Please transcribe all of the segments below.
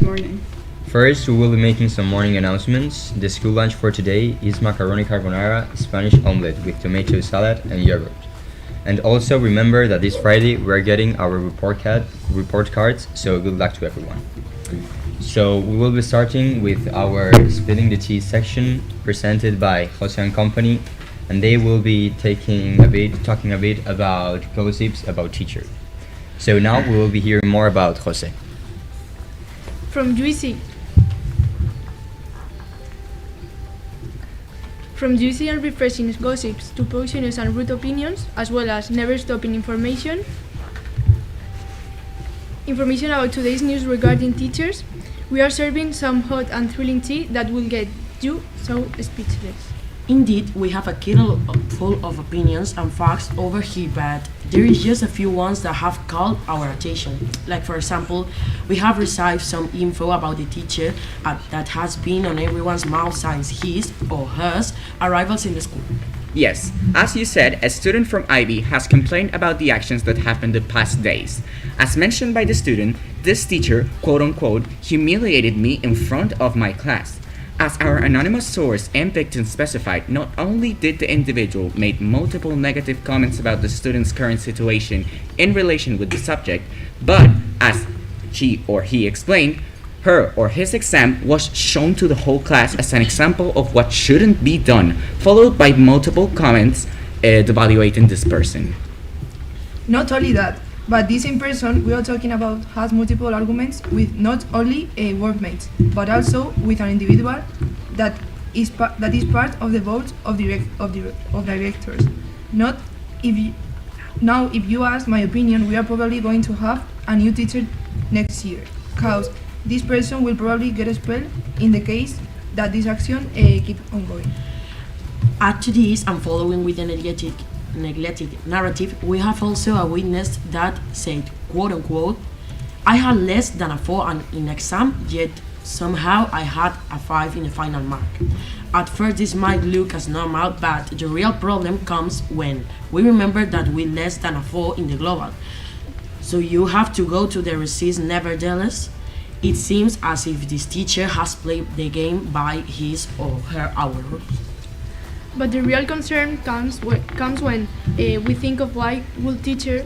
morning? First, we will be making some morning announcements. The school lunch for today is macaroni carbonara, Spanish omelette with tomato salad and yogurt. And also remember that this Friday we're getting our report cards, so good luck to everyone. So we will be starting with our spilling the tea section presented by Jose and Company, and they will be talking a bit about gossips about teachers. So now we will be hearing more about Jose. From juicy and refreshing gossips to poisonous and rude opinions, as well as never-stopping information about today's news regarding teachers, we are serving some hot and thrilling tea that will get you so speechless. Indeed, we have a kettle full of opinions and facts over here, but there is just a few ones that have caught our attention. Like, for example, we have received some info about the teacher that has been on everyone's mouth since his or hers arrivals in the school. Yes, as you said, a student from IB has complained about the actions that happened the past days. As mentioned by the student, this teacher, quote-unquote, humiliated me in front of my class. As our anonymous source and victim specified, not only did the individual make multiple negative comments about the student's current situation in relation with the subject, but as she or he explained, her or his exam was shown to the whole class as an example of what shouldn't be done, followed by multiple comments devaluating this person. Not only that, but this in person we are talking about has multiple arguments with not only a workmates, but also with an individual that is part of the board of directors. Not if you, Now, if you ask my opinion, we are probably going to have a new teacher next year, cause this person will probably get expelled in the case that this action keep on going. Add to this, and following with the neglected narrative, we have also a witness that said, quote unquote, I had less than a 4 in exam, yet somehow I had a 5 in the final mark. At first this might look as normal, but the real problem comes when we remember that we less than a 4 in the global. So you have to go to the receipts. Nevertheless, it seems as if this teacher has played the game by his or her rules. But the real concern comes when we think of why would teacher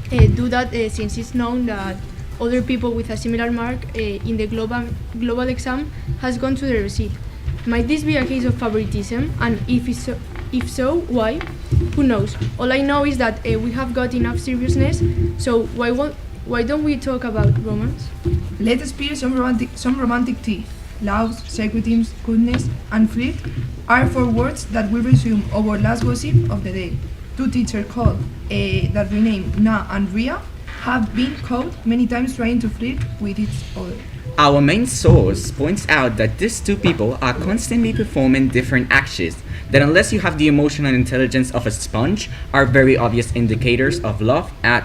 do that, since it's known that other people with a similar mark in the global exam has gone to the receipt. Might this be a case of favoritism? And if so, why? Who knows? All I know is that we have got enough seriousness. So why don't we talk about romance? Let's spill some romantic tea. Love, secretives, goodness, and flirt are 4 words that will resume our last gossip of the day. 2 teachers called that renamed Na and Ria have been caught many times trying to flirt with each other. Our main source points out that these 2 people are constantly performing different actions that, unless you have the emotional intelligence of a sponge, are very obvious indicators of love at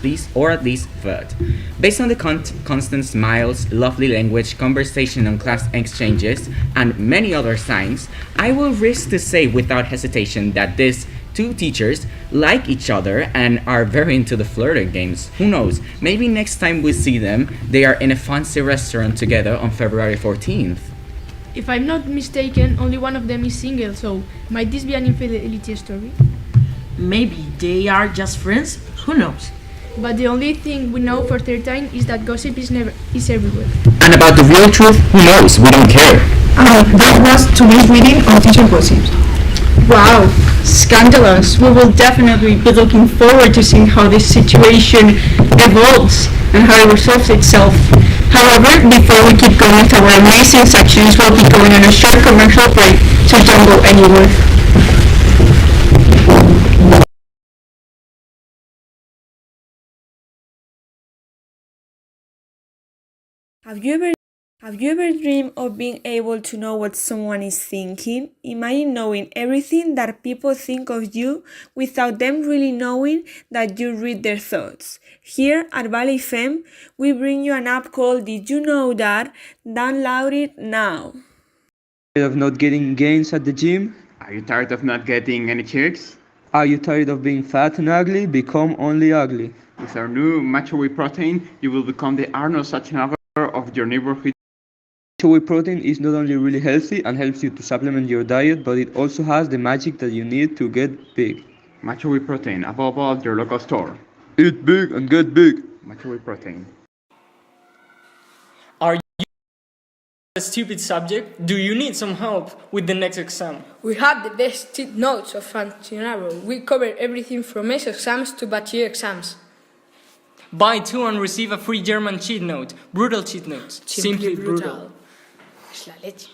least flirt. Based on the constant smiles, lovely language, conversation on class exchanges, and many other signs, I will risk to say without hesitation that these 2 teachers like each other and are very into the flirting games. Who knows? Maybe next time we see them, they are in a fancy restaurant together on February 14th. If I'm not mistaken, only one of them is single, so might this be an infidelity story? Maybe they are just friends. Who knows? But the only thing we know for certain is that gossip is everywhere. And about the real truth, who knows? We don't care. That was today's reading of teacher gossips. Wow, scandalous. We will definitely be looking forward to seeing how this situation evolves and how it resolves itself. However, before we keep going with our amazing sections, we'll be going on a short commercial break, so don't go anywhere. Have you ever dreamed of being able to know what someone is thinking? Imagine knowing everything that people think of you without them really knowing that you read their thoughts. Here at Valley Femme, we bring you an app called Did You Know That? Download it now. Tired of not getting gains at the gym? Are you tired of not getting any chicks? Are you tired of being fat and ugly? Become only ugly. With our new Macho Whey protein, you will become the Arnold Schwarzenegger of of your neighborhood. Whey protein is not only really healthy and helps you to supplement your diet, but it also has the magic that you need to get big. Matcha whey protein, above all, your local store. Eat big and get big. Matcha whey protein. Are you a stupid subject? Do you need some help with the next exam? We have the best cheat notes of Fantinaro. We cover everything from S exams to bachelor exams. Buy two and receive a free German cheat note. Brutal cheat notes. Simply brutal. Es la leche.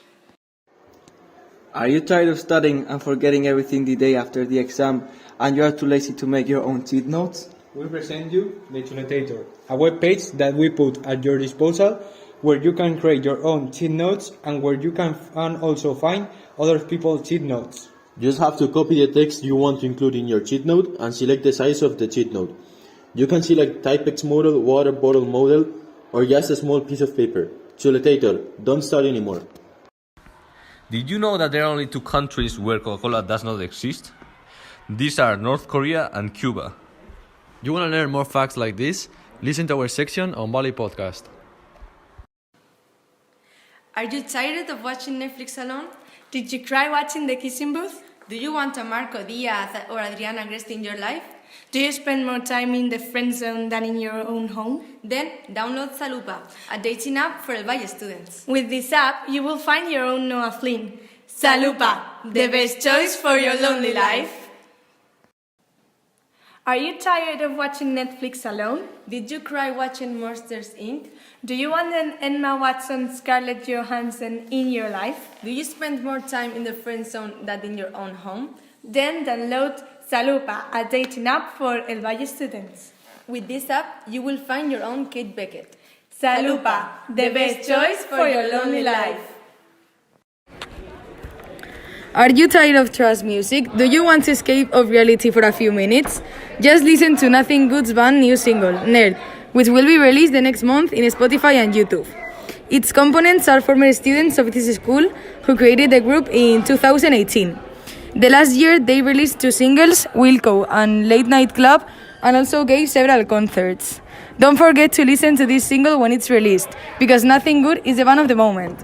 Are you tired of studying and forgetting everything the day after the exam and you are too lazy to make your own cheat notes? We present you the Tunetator, a web page that we put at your disposal where you can create your own cheat notes and where you can also find other people's cheat notes. You just have to copy the text you want to include in your cheat note and select the size of the cheat note. You can select Typex model, water bottle model, or just a small piece of paper. Tunetator, don't study anymore. Did you know that there are only two countries where Coca-Cola does not exist? These are North Korea and Cuba. You want to learn more facts like this? Listen to our section on Bali Podcast. Are you tired of watching Netflix alone? Did you cry watching The Kissing Booth? Do you want a Marco Diaz or Adriana Agreste in your life? Do you spend more time in the friend zone than in your own home? Then download Salupa, a dating app for El Valle students. With this app, you will find your own Noah Flynn. Salupa, the best choice for your lonely life. Are you tired of watching Netflix alone? Did you cry watching Monsters Inc.? Do you want an Emma Watson, Scarlett Johansson in your life? Do you spend more time in the friend zone than in your own home? Then download Salupa, a dating app for El Valle students. With this app, you will find your own Kate Beckett. Salupa, the best choice for your lonely life. Are you tired of trance music? Do you want to escape of reality for a few minutes? Just listen to Nothing Good's band new single, Nerd, which will be released the next month in Spotify and YouTube. Its components are former students of this school who created the group in 2018. The last year, they released two singles, Wilco and Late Night Club, and also gave several concerts. Don't forget to listen to this single when it's released, because Nothing Good is the band of the moment.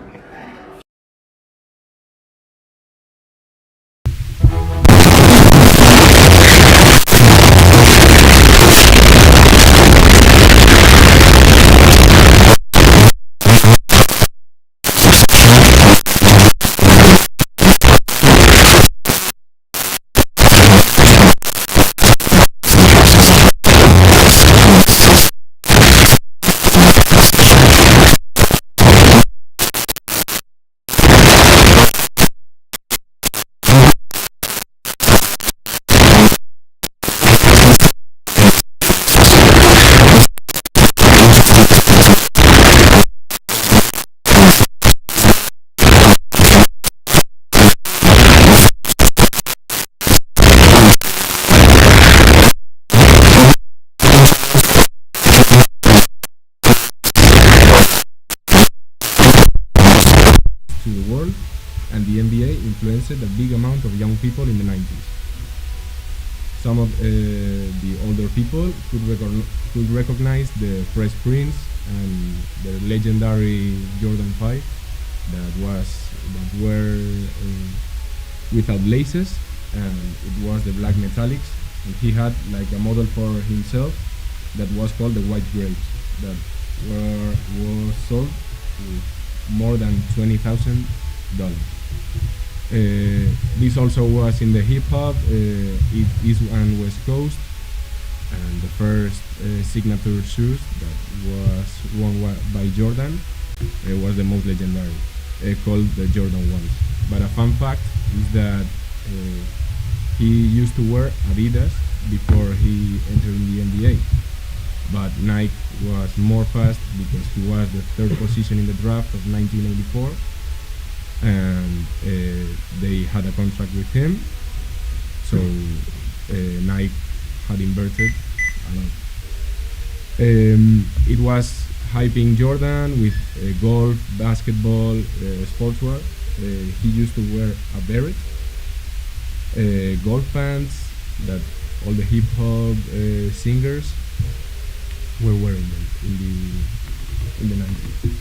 To the world, and the NBA influenced a big amount of young people in the 90s. Some of the older people could recognize the Fresh Prince and the legendary Jordan 5 that were without laces, and it was the black metallics, and he had like a model for himself that was called the White Grapes that was sold with more than $20,000. This also was in the hip hop, East and West Coast, and the first signature shoes that was worn by Jordan was the most legendary, called the Jordan 1s. But a fun fact is that he used to wear Adidas before he entered in the NBA. But Nike was more fast because he was the third position in the draft of 1984, and they had a contract with him, so Nike had inverted a lot. It was hyping Jordan with golf, basketball, sportswear. He used to wear a beret, golf pants that all the hip hop singers were wearing them in the 90s.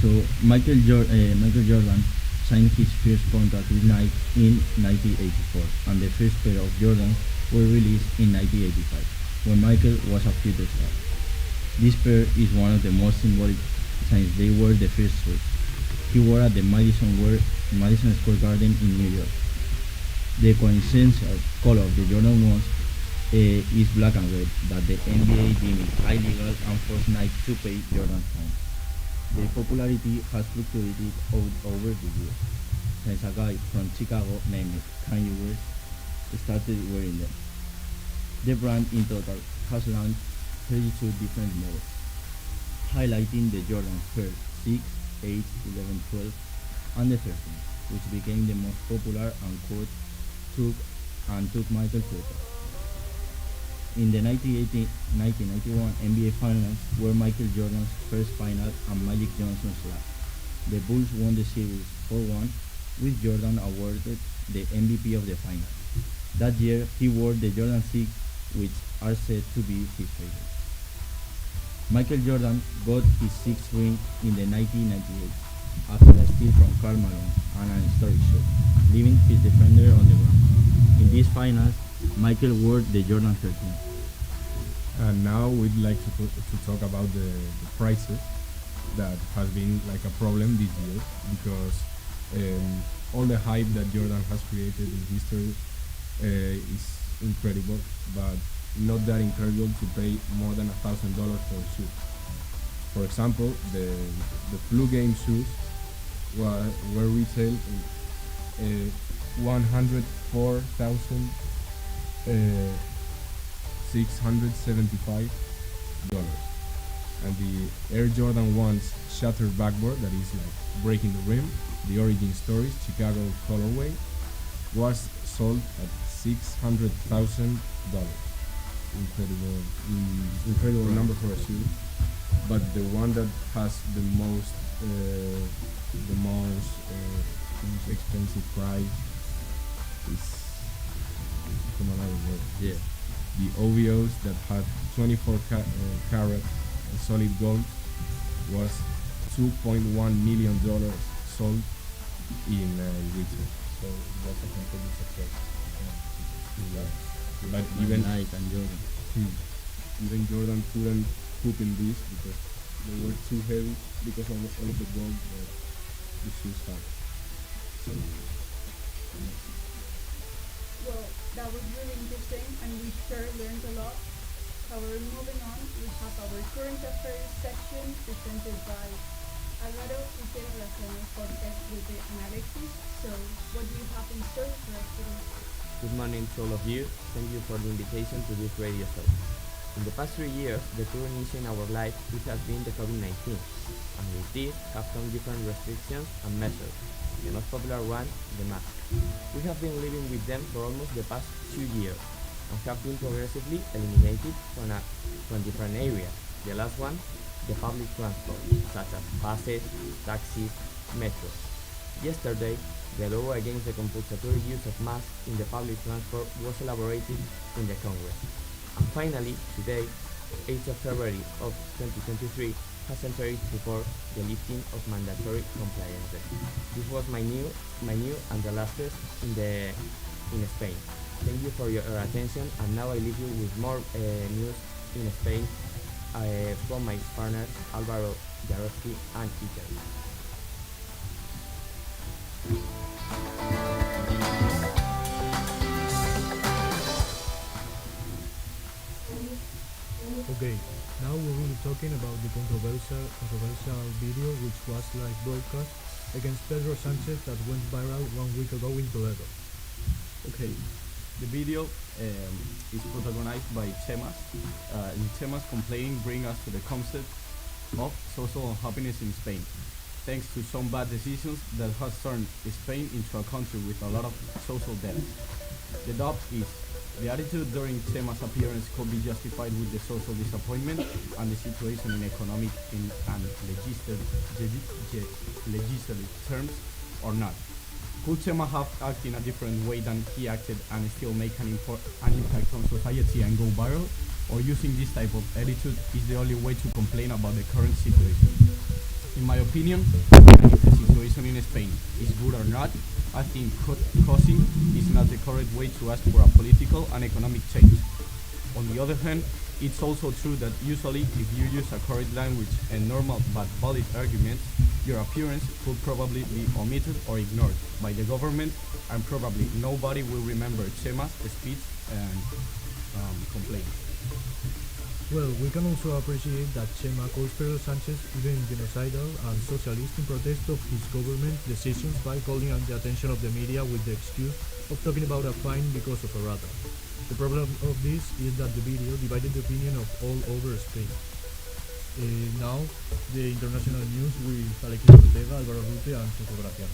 So Michael Jordan signed his first contract with Nike in 1984, and the first pair of Jordans were released in 1985, when Michael was a future star. This pair is one of the most symbolic since they were the first shoes he wore at the Madison Square Garden in New York. The quintessential color of the Jordan 1s is black and red, but the NBA deemed it illegal and forced Nike to pay Jordan fines. Their popularity has fluctuated over the years, since a guy from Chicago named Kanye West started wearing them. The brand in total has launched 32 different models, highlighting the Jordan 6, 8, 11, 12, and the 13, which became the most popular and took Michael to the top. In the 1991 NBA Finals were Michael Jordan's first final and Magic Johnson's last. The Bulls won the series 4-1, with Jordan awarded the MVP of the final. That year, he wore the Jordan 6, which are said to be his favorite. Michael Jordan got his sixth ring in the 1998 after a steal from Karl Malone and an historic shot, leaving his defender on the ground. In these finals, Michael wore the Jordan 13. And now we'd like to talk about the prices that has been like a problem this year, because all the hype that Jordan has created in history is incredible, but not that incredible to pay more than $1,000 for a shoe. For example, the flu game shoes were retailed in $104,675, and the Air Jordan 1's shattered backboard, that is like breaking the rim, the origin stories Chicago colorway, was sold at $600,000. Incredible number for a shoe. But the one that has the most expensive price is from another word. Yeah. The OVOs that had 24 karat solid gold was $2.1 million sold in retail. So it was a complete success. But even Nike and Jordan. Even Jordan couldn't hoop in this because they were too heavy because of all the gold that the shoes had. So, Well, that was really interesting and we sure learned a lot. However, moving on, we have our current affairs section presented by Álvaro y Relaciones Podcast with the analysis. So, what do you have in store for us today? Good morning to all of you. Thank you for the invitation to this radio show. In the past 3 years, the current issue in our life it has been the COVID-19, and with this have come different restrictions and measures. The most popular one, the mask. We have been living with them for almost the past 2 years, and have been progressively eliminated from different areas. The last one, the public transport, such as buses, taxis, metros. Yesterday, the law against the compulsory use of masks in the public transport was elaborated in the Congress. And finally, today, 8th of February of 2023, has entered into force the lifting of mandatory compliances. This was my new and the lastest in Spain. Thank you for your attention, and now I leave you with more news in Spain from my partners Álvaro Jarowski and Iker. Okay, now we will be talking about the controversial video which was live broadcast against Pedro Sanchez that went viral 1 week ago in Toledo. Okay, the video is protagonized by Chemas. Chemas complaining bring us to the concept of social unhappiness in Spain, thanks to some bad decisions that has turned Spain into a country with a lot of social debt. The doubt is, the attitude during Chema's appearance could be justified with the social disappointment and the situation in economic and legislative terms or not. Could Chema have acted in a different way than he acted and still make an impact on society and go viral? Or using this type of attitude is the only way to complain about the current situation? In my opinion, and if the situation in Spain is good or not, I think causing is not the correct way to ask for a political and economic change. On the other hand, it's also true that usually if you use a correct language and normal but valid arguments, your appearance could probably be omitted or ignored by the government, and probably nobody will remember Chema's speech and complaint. Well, we can also appreciate that Chema calls Pedro Sanchez even genocidal and socialist in protest of his government decisions by calling the attention of the media with the excuse of talking about a fine because of a rata. The problem of this is that the video divided the opinion of all over Spain. Now, the international news with Alexis Ortega, Alvaro Rute and Jose Graciano.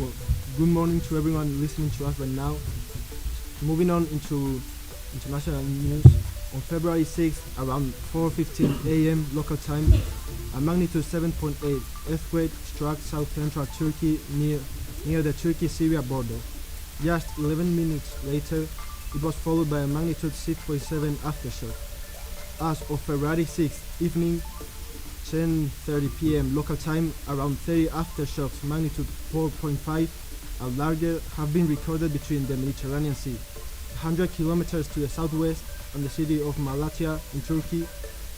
Well, good morning to everyone listening to us right now. Moving on into international news, on February 6th, around 4:15 a.m. local time, a magnitude 7.8 earthquake struck south-central Turkey near the Turkey-Syria border. Just 11 minutes later, it was followed by a magnitude 6.7 aftershock. As of February 6th evening, 10:30 p.m. local time, around 30 aftershocks magnitude 4.5 and larger have been recorded between the Mediterranean Sea, 100 kilometers to the southwest, and the city of Malatya in Turkey,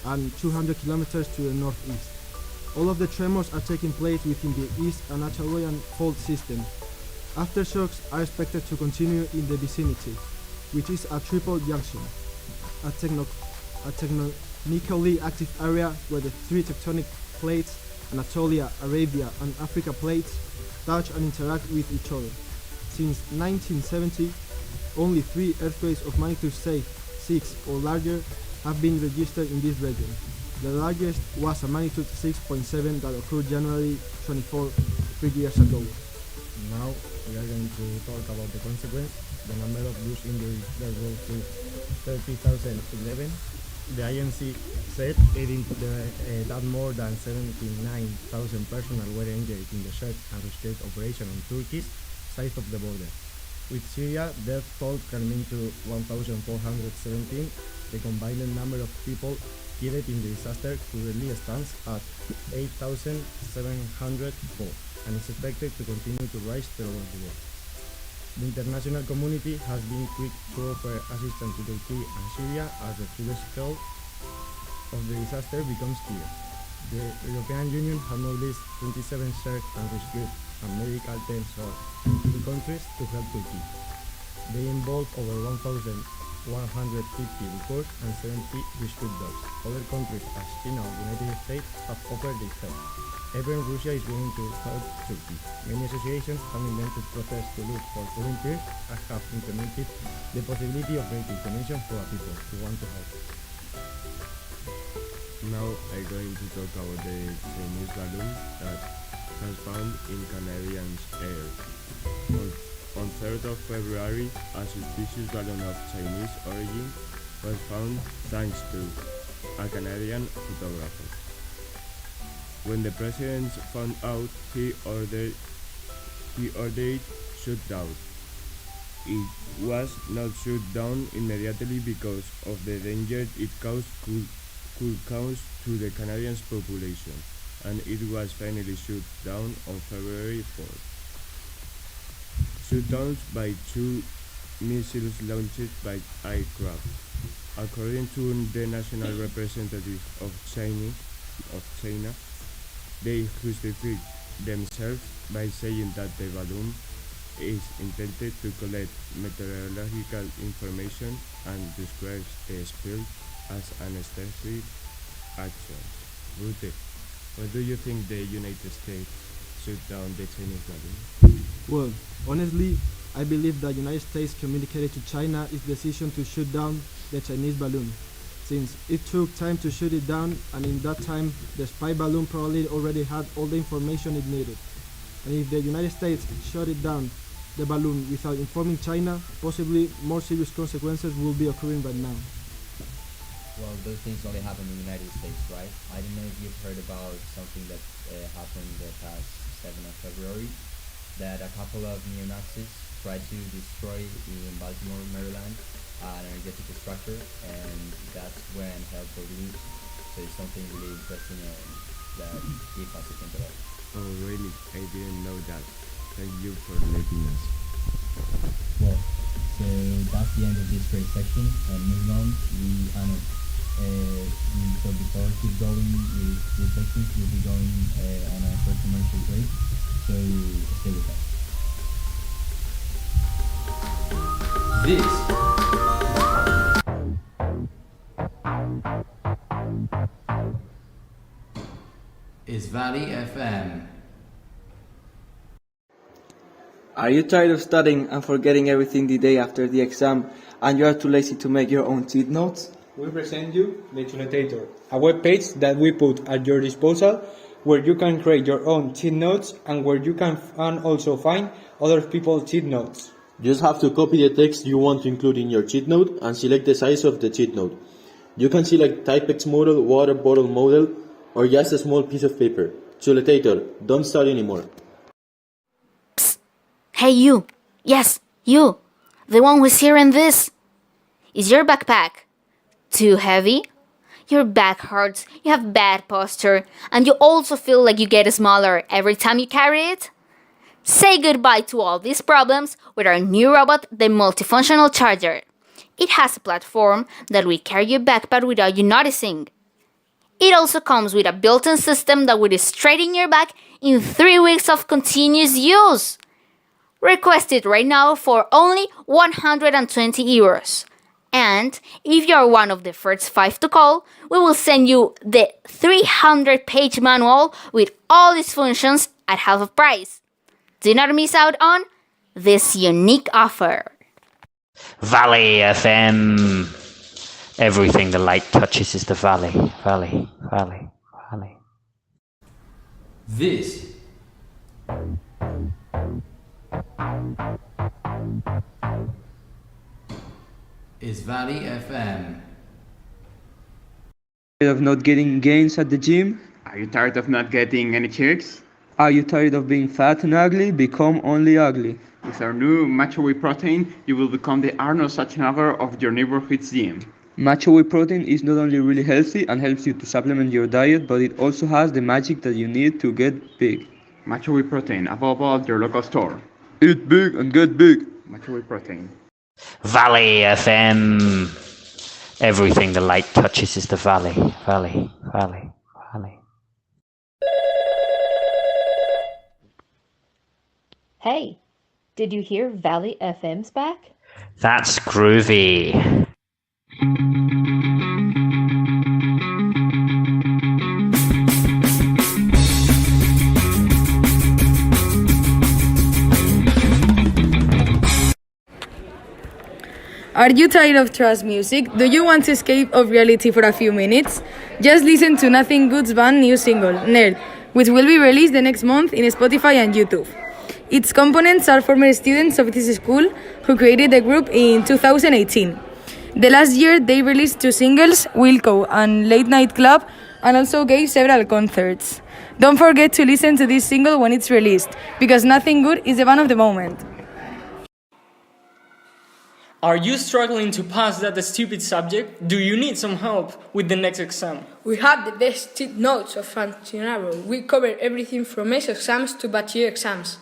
and 200 kilometers to the northeast. All of the tremors are taking place within the East Anatolian fault system. Aftershocks are expected to continue in the vicinity, which is a triple junction, a tectonically active area where the three tectonic plates, Anatolia, Arabia, and Africa plates, touch and interact with each other. Since 1970, only 3 earthquakes of magnitude 6 or larger have been registered in this region. The largest was a magnitude 6.7 that occurred January 24, 3 years ago. Now we are going to talk about the consequence. The number of those injuries that rose to 30,011. The INC said that more than 79,000 personnel were injured in the search and rescue operation on Turkey's side of the border. With Syria, death toll climbing to 1,417, the combined number of people killed in the disaster currently stands at 8,704 and is expected to continue to rise throughout the world. The international community has been quick to offer assistance to Turkey and Syria as the full scale of the disaster becomes clear. The European Union has now released 27 search and rescue and medical teams from 2 countries to help Turkey. They involve over 1,150 records and 70 rescued dogs. Other countries as China or the United States have offered their help. Even Russia is willing to help Turkey. Many associations have invented process to look for volunteers and have implemented the possibility of making donations for people who want to help. Now I'm going to talk about the Chinese balloon that was found in Canadians' air. On 3rd of February, a suspicious balloon of Chinese origin was found thanks to a Canadian photographer. When the president found out, he ordered shut down. It was not shut down immediately because of the danger it could cause to the Canadian population, and it was finally shut down on February 4th. Shutdowns by 2 missiles launched by aircraft. According to the national representative of China, they justified themselves by saying that the balloon is intended to collect meteorological information and describes the spill as an strategic action. Rute, why do you think the United States shut down the Chinese balloon? Well, honestly, I believe the United States communicated to China its decision to shoot down the Chinese balloon, since it took time to shoot it down, and in that time the spy balloon probably already had all the information it needed. And if the United States shut it down, the balloon, without informing China, possibly more serious consequences will be occurring right now. Well, those things only happen in the United States, right? I don't know if you've heard about something that happened the past 7th of February, that a couple of neo-Nazis tried to destroy in Baltimore, Maryland, an energetic structure, and that's when help was used. So it's something really interesting and that give us a control. Oh, really? I didn't know that. Thank you for letting us. Well, so that's the end of this great section. And moving on, so before we keep going with this section, we'll be going on a short commercial break. So stay with us. This is Valley FM. Are you tired of studying and forgetting everything the day after the exam, and you are too lazy to make your own cheat notes? We present you the Tunetator, a web page that we put at your disposal where you can create your own cheat notes and where you can also find other people's cheat notes. You just have to copy the text you want to include in your cheat note and select the size of the cheat note. You can select Typex model, water bottle model, or just a small piece of paper. Tunetator, don't study anymore. Hey you! Yes, you! The one who's hearing this! Is your backpack too heavy? Your back hurts, you have bad posture, and you also feel like you get smaller every time you carry it? Say goodbye to all these problems with our new robot, the Multifunctional Charger. It has a platform that will carry your backpack without you noticing. It also comes with a built-in system that will straighten your back in 3 weeks of continuous use. Request it right now for only €120. And if you are one of the first 5 to call, we will send you the 300-page manual with all its functions at half of price. Do not miss out on this unique offer. Valley FM. Everything the light touches is the valley, valley, valley, valley. This is Valley FM. Tired of not getting gains at the gym? Are you tired of not getting any chicks? Are you tired of being fat and ugly? Become only ugly. With our new Matcha Whey Protein, you will become the Arnold Schwarzenegger of your neighborhood gym. Matcha whey protein is not only really healthy and helps you to supplement your diet, but it also has the magic that you need to get big. Matcha Whey Protein, available at your local store. Eat big and get big. Matcha Whey Protein. Valley FM. Everything the light touches is the valley, valley, valley, valley. Hey, did you hear Valley FM's back? That's groovy. Are you tired of trance music? Do you want to escape of reality for a few minutes? Just listen to Nothing Good's band new single, Nerd, which will be released the next month in Spotify and YouTube. Its components are former students of this school who created the group in 2018. The last year, they released 2 singles, Wilco and Late Night Club, and also gave several concerts. Don't forget to listen to this single when it's released, because Nothing Good is the band of the moment. Are you struggling to pass that stupid subject? Do you need some help with the next exam? We have the best cheat notes of Untitled. We cover everything from MES exams to bachelor exams.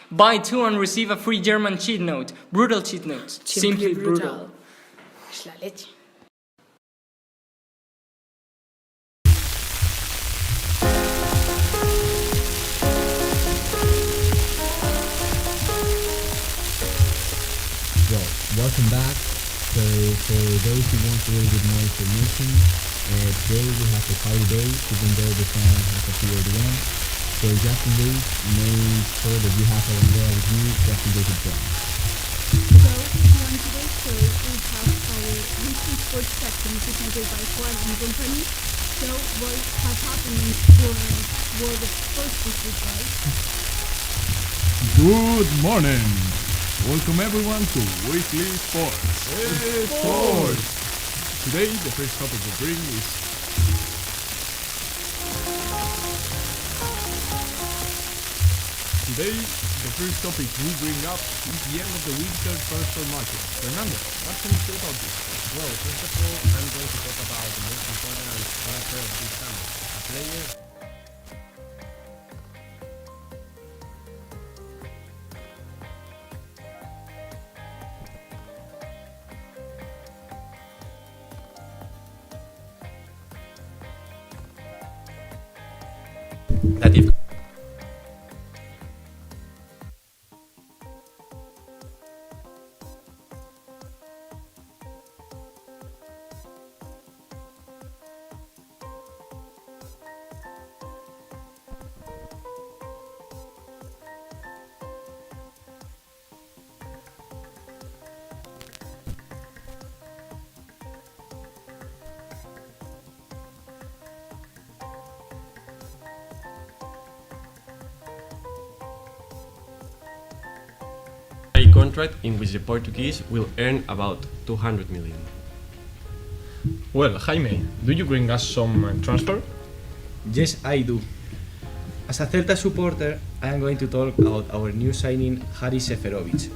Buy 2 and receive a free German cheat note. Brutal cheat notes. Simply brutal. Es la leche. Well, welcome back. So for those who want a little bit more information, today we have a holiday, even though the sun has appeared again. So just in case, make sure that you have a umbrella with you just in case it rains. So, on today's show, we have our weekly sports section presented by Juan and Company. So, what has happened in your world of sports this week, guys? Good morning! Welcome everyone to Weekly Sports. Sports! Today, the first topic we bring is Today, the first topic we bring up is the end of the winter transfer market. Fernando, what can you say about this? Well, first of all, I'm going to talk about the most important transfer of this summer. A player that if a contract in which the Portuguese will earn about 200 million. Well, Jaime, do you bring us some transfer? Yes, I do. As a Celta supporter, I am going to talk about our new signing, Haris Seferovic.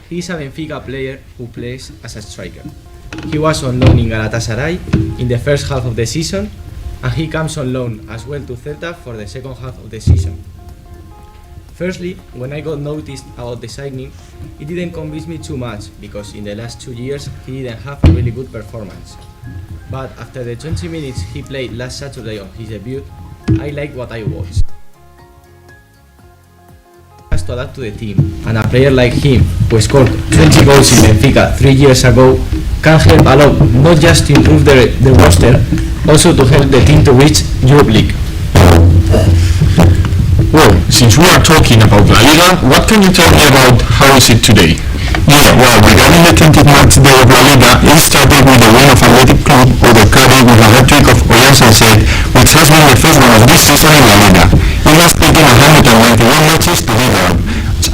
He is a Benfica player who plays as a striker. He was on loan in Galatasaray in the first half of the season, and he comes on loan as well to Celta for the second half of the season. Firstly, when I got noticed about the signing, it didn't convince me too much because in the last 2 years he didn't have a really good performance. But after the 20 minutes he played last Saturday on his debut, I liked what I watched. He has to adapt to the team, and a player like him, who scored 20 goals in Benfica 3 years ago, can help a lot, not just to improve the roster, also to help the team to reach Europe League. Well, since we are talking about La Liga, what can you tell me about how is it today? Yeah, well, regarding the 20th match day of La Liga, it started with the win of Athletic Club over Cádiz with a hat-trick of Oyarzabal, which has been the first one of this season in La Liga. It has taken 191 matches to do that,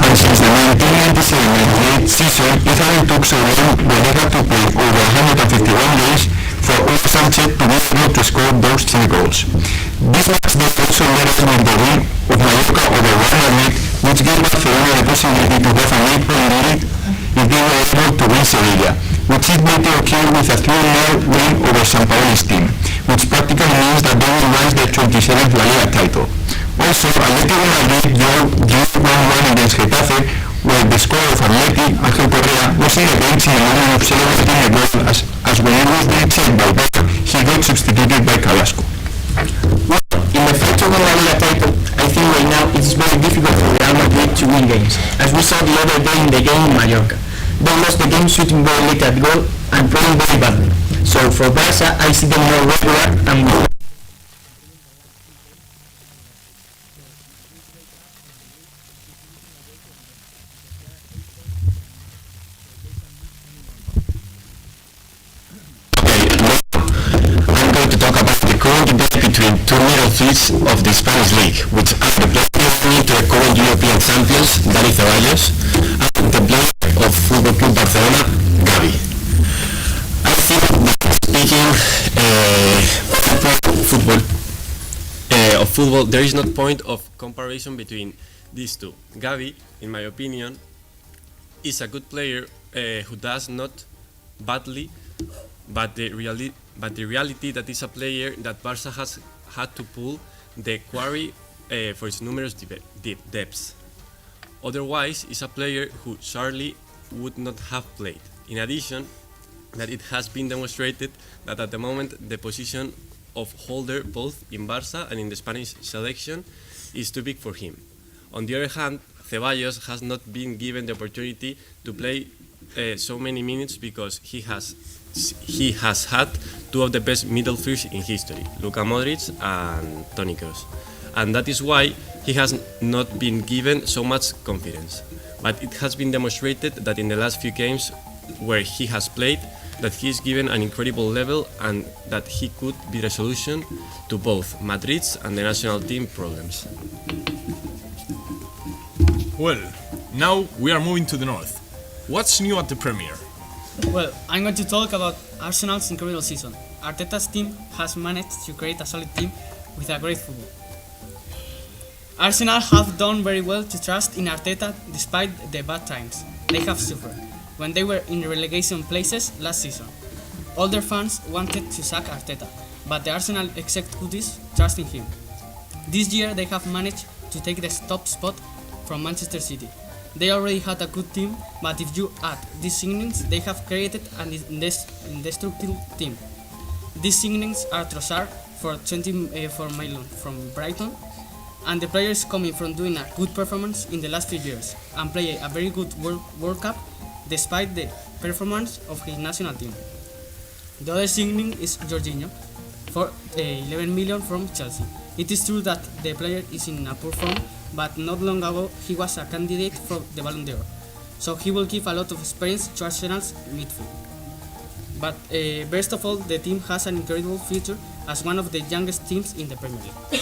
and since the 1997-98 season, it only took so long when it had to play over 151 games for Oyarzabal to be able to score those 3 goals. This match day also led us with the win of Mallorca over Real Madrid, which gave Barcelona the possibility to have an 8-point lead if they were able to win Sevilla, which it later occurred with a 3-0 win over San Paoli's team, which practically means that they will rise their 27th La Liga title. Also, Atletico Madrid drew 1-1 against Getafe, where the score of Atleti, Ángel Correa, was in the bench in the moment of celebrating the goal as when it was being checked by VAR, he got substituted by Carrasco. Well, in the fight to win La Liga title, I think right now it's very difficult for Real Madrid to win games, as we saw the other day in the game in Mallorca. They lost the game shooting very late at goal and playing very badly. So for Barca, I see them more regular and more. I'm going to talk about the current debate between two middle threes of the Spanish League, which are the player to the current European champions, Dani Ceballos, and the player of Football Club Barcelona, Gavi. I think that speaking Of football, there is not point of comparison between these two. Gavi, in my opinion, is a good player who does not badly, but the reality that is a player that Barca has had to pull the quarry for its numerous depths. Otherwise, is a player who surely would not have played. In addition, that it has been demonstrated that at the moment the position of holder both in Barca and in the Spanish selection is too big for him. On the other hand, Ceballos has not been given the opportunity to play so many minutes because he has had two of the best middle threes in history, Luka Modric and Toni Kroos. And that is why he has not been given so much confidence. But it has been demonstrated that in the last few games where he has played, that he is given an incredible level and that he could be the solution to both Madrid's and the national team problems. Well, now we are moving to the north. What's new at the Premier? Well, I'm going to talk about Arsenal's incredible season. Arteta's team has managed to create a solid team with a great football. Arsenal have done very well to trust in Arteta despite the bad times they have suffered when they were in relegation places last season. All their fans wanted to sack Arteta, but the Arsenal executives trust in him. This year they have managed to take the top spot from Manchester City. They already had a good team, but if you add these signings, they have created an indestructible team. These signings are Trossard for 24 million from Brighton, and the player is coming from doing a good performance in the last few years and play a very good World Cup despite the performance of his national team. The other signing is Jorginho for 11 million from Chelsea. It is true that the player is in a poor form, but not long ago he was a candidate for the Ballon d'Or, so he will give a lot of experience to Arsenal's midfield. But best of all, the team has an incredible future as one of the youngest teams in the Premier League.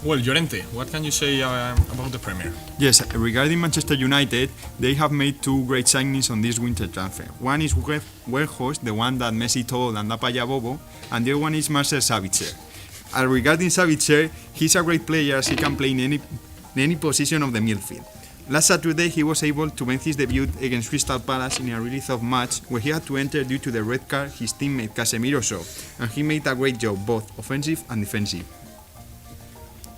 Well, Llorente, what can you say about the Premier? Yes, regarding Manchester United, they have made two great signings on this winter transfer. One is Weghorst, the one that Messi told and Paya Bobo, and the other one is Marcel Sabitzer. And regarding Sabitzer, he's a great player as he can play in any position of the midfield. Last Saturday, he was able to make his debut against Crystal Palace in a really tough match where he had to enter due to the red card his teammate Casemiro saw, and he made a great job, both offensive and defensive.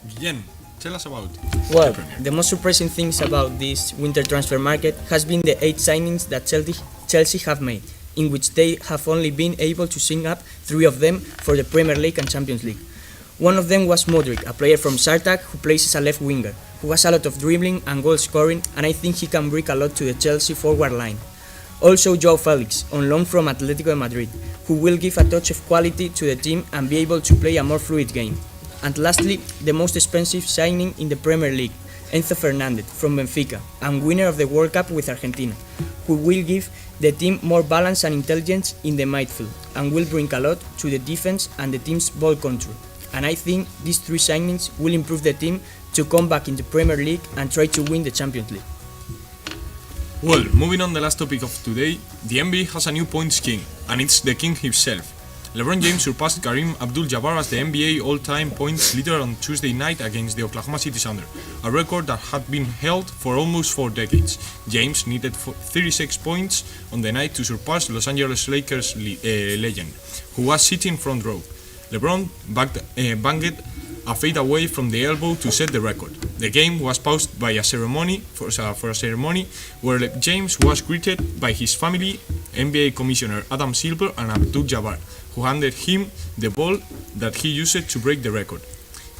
Guillem, tell us about Well, the Premier. the most surprising things about this winter transfer market has been the 8 signings that Chelsea have made, in which they have only been able to sign up 3 of them for the Premier League and Champions League. One of them was Modric, a player from Sartak who plays as a left winger, who has a lot of dribbling and goal scoring, and I think he can bring a lot to the Chelsea forward line. Also João Felix, on loan from Atletico de Madrid, who will give a touch of quality to the team and be able to play a more fluid game. And lastly, the most expensive signing in the Premier League, Enzo Fernandez from Benfica, and winner of the World Cup with Argentina, who will give the team more balance and intelligence in the midfield, and will bring a lot to the defense and the team's ball control. And I think these 3 signings will improve the team to come back in the Premier League and try to win the Champions League. Well, moving on the last topic of today, the NBA has a new points king, and it's the king himself. LeBron James surpassed Kareem Abdul-Jabbar as the NBA all-time points leader on Tuesday night against the Oklahoma City Thunder, a record that had been held for almost 4 decades. James needed 36 points on the night to surpass Los Angeles Lakers legend, who was sitting front row. LeBron banged a fade away from the elbow to set the record. The game was paused by a ceremony where James was greeted by his family, NBA Commissioner Adam Silver and Abdul-Jabbar, who handed him the ball that he used to break the record.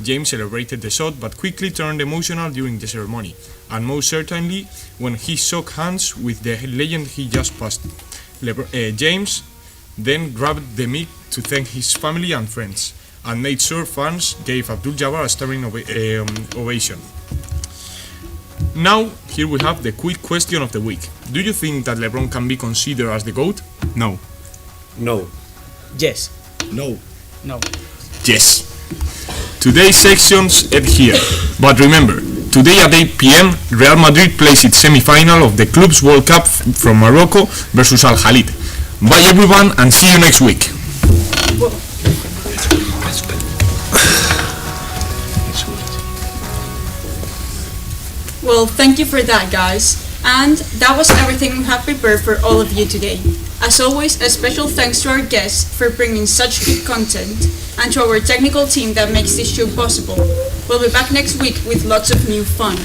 James celebrated the shot but quickly turned emotional during the ceremony, and most certainly when he shook hands with the legend he just passed. James then grabbed the mic to thank his family and friends, and made sure fans gave Abdul-Jabbar a standing ovation. Now, here we have the quick question of the week. Do you think that LeBron can be considered as the GOAT? No. No. Yes. No. No. Yes. Today's sections end here, but remember, today at 8 p.m. Real Madrid plays its semi-final of the Club's World Cup from Morocco versus Al Khalid. Bye everyone, and see you next week. Well, thank you for that, guys. And that was everything we have prepared for all of you today. As always, a special thanks to our guests for bringing such good content, and to our technical team that makes this show possible. We'll be back next week with lots of new fun.